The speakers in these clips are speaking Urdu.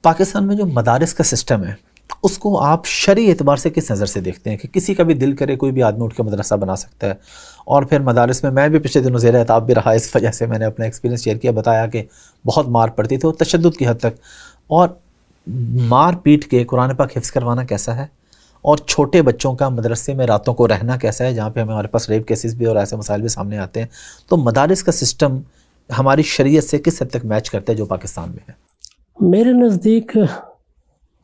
پاکستان میں جو مدارس کا سسٹم ہے اس کو آپ شرعی اعتبار سے کس نظر سے دیکھتے ہیں کہ کسی کا بھی دل کرے کوئی بھی آدمی اٹھ کے مدرسہ بنا سکتا ہے؟ اور پھر مدارس میں بھی پچھلے دنوں زیر اعتاب بھی رہا، اس وجہ سے میں نے اپنا ایکسپیرینس شیئر کیا، بتایا کہ بہت مار پڑتی تھی اور تشدد کی حد تک، اور مار پیٹ کے قرآن پاک حفظ کروانا کیسا ہے، اور چھوٹے بچوں کا مدرسے میں راتوں کو رہنا کیسا ہے، جہاں پہ ہمارے پاس ریپ کیسز بھی اور ایسے مسائل بھی سامنے آتے ہیں۔ تو مدارس کا سسٹم ہماری شریعت سے کس حد تک میچ کرتا ہے جو پاکستان میں ہے؟ میرے نزدیک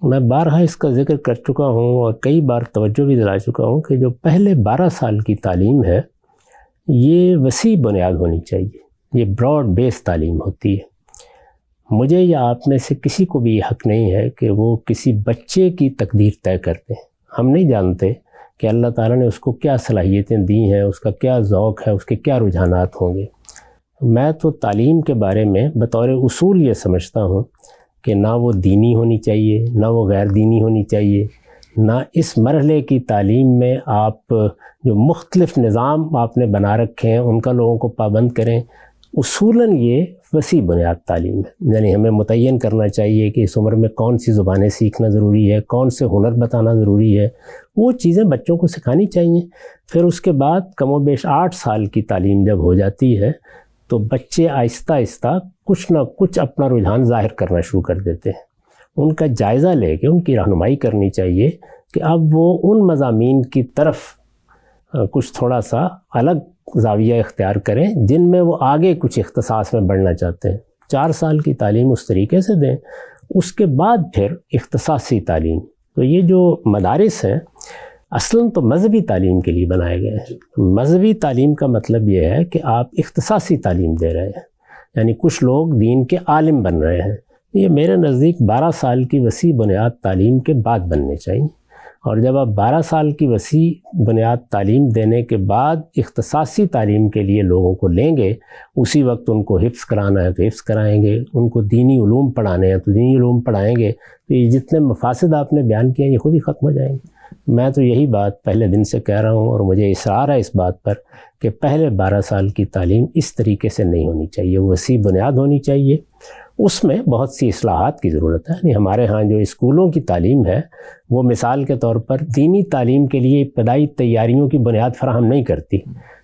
میں بارہا اس کا ذکر کر چکا ہوں اور کئی بار توجہ بھی دلا چکا ہوں کہ جو پہلے 12 سال کی تعلیم ہے یہ وسیع بنیاد ہونی چاہیے، یہ براڈ بیس تعلیم ہوتی ہے۔ مجھے یا آپ میں سے کسی کو بھی یہ حق نہیں ہے کہ وہ کسی بچے کی تقدیر طے کرتے ہیں۔ ہم نہیں جانتے کہ اللہ تعالیٰ نے اس کو کیا صلاحیتیں دی ہیں، اس کا کیا ذوق ہے، اس کے کیا رجحانات ہوں گے۔ میں تو تعلیم کے بارے میں بطور اصول یہ سمجھتا ہوں کہ نہ وہ دینی ہونی چاہیے، نہ وہ غیر دینی ہونی چاہیے، نہ اس مرحلے کی تعلیم میں آپ جو مختلف نظام آپ نے بنا رکھے ہیں ان کا لوگوں کو پابند کریں۔ اصولاً یہ وسیع بنیاد تعلیم ہے، یعنی ہمیں متعین کرنا چاہیے کہ اس عمر میں کون سی زبانیں سیکھنا ضروری ہے، کون سے ہنر بتانا ضروری ہے، وہ چیزیں بچوں کو سکھانی چاہیے۔ پھر اس کے بعد کم و بیش 8 سال کی تعلیم جب ہو جاتی ہے تو بچے آہستہ آہستہ کچھ نہ کچھ اپنا رجحان ظاہر کرنا شروع کر دیتے ہیں۔ ان کا جائزہ لے کے ان کی رہنمائی کرنی چاہیے کہ اب وہ ان مضامین کی طرف کچھ تھوڑا سا الگ زاویہ اختیار کریں جن میں وہ آگے کچھ اختصاص میں بڑھنا چاہتے ہیں۔ 4 سال کی تعلیم اس طریقے سے دیں، اس کے بعد پھر اختصاصی تعلیم۔ تو یہ جو مدارس ہیں اصلاً تو مذہبی تعلیم کے لیے بنائے گئے ہیں۔ مذہبی تعلیم کا مطلب یہ ہے کہ آپ اختصاصی تعلیم دے رہے ہیں، یعنی کچھ لوگ دین کے عالم بن رہے ہیں۔ یہ میرے نزدیک 12 سال کی وسیع بنیاد تعلیم کے بعد بننے چاہیے، اور جب آپ 12 سال کی وسیع بنیاد تعلیم دینے کے بعد اختصاصی تعلیم کے لیے لوگوں کو لیں گے، اسی وقت ان کو حفظ کرانا ہے تو حفظ کرائیں گے، ان کو دینی علوم پڑھانے ہیں تو دینی علوم پڑھائیں گے، تو یہ جتنے مفاسد آپ نے بیان کیے ہیں یہ خود ہی ختم ہو جائیں گے۔ میں تو یہی بات پہلے دن سے کہہ رہا ہوں، اور مجھے اصرار ہے اس بات پر کہ پہلے 12 سال کی تعلیم اس طریقے سے نہیں ہونی چاہیے، وسیع بنیاد ہونی چاہیے۔ اس میں بہت سی اصلاحات کی ضرورت ہے۔ یعنی ہمارے ہاں جو اسکولوں کی تعلیم ہے وہ مثال کے طور پر دینی تعلیم کے لیے ابتدائی تیاریوں کی بنیاد فراہم نہیں کرتی،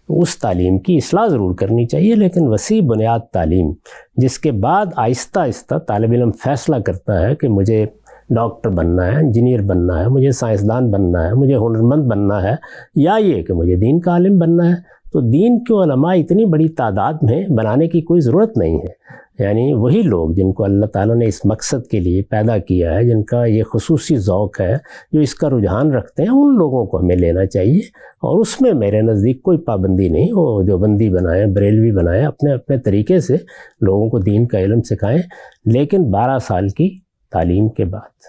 اس تعلیم کی اصلاح ضرور کرنی چاہیے، لیکن وسیع بنیاد تعلیم جس کے بعد آہستہ آہستہ طالب علم فیصلہ کرتا ہے کہ مجھے ڈاکٹر بننا ہے، انجینئر بننا ہے، مجھے سائنسدان بننا ہے، مجھے ہنرمند بننا ہے، یا یہ کہ مجھے دین کا عالم بننا ہے، تو دین کے علماء اتنی بڑی تعداد میں بنانے کی کوئی ضرورت نہیں ہے۔ یعنی وہی لوگ جن کو اللہ تعالیٰ نے اس مقصد کے لیے پیدا کیا ہے، جن کا یہ خصوصی ذوق ہے، جو اس کا رجحان رکھتے ہیں، ان لوگوں کو ہمیں لینا چاہیے، اور اس میں میرے نزدیک کوئی پابندی نہیں۔ وہ جو بندی بنائیں، بریلوی بنائیں، اپنے اپنے طریقے سے لوگوں کو دین کا علم سکھائیں، لیکن 12 سال کی تعلیم کے بعد۔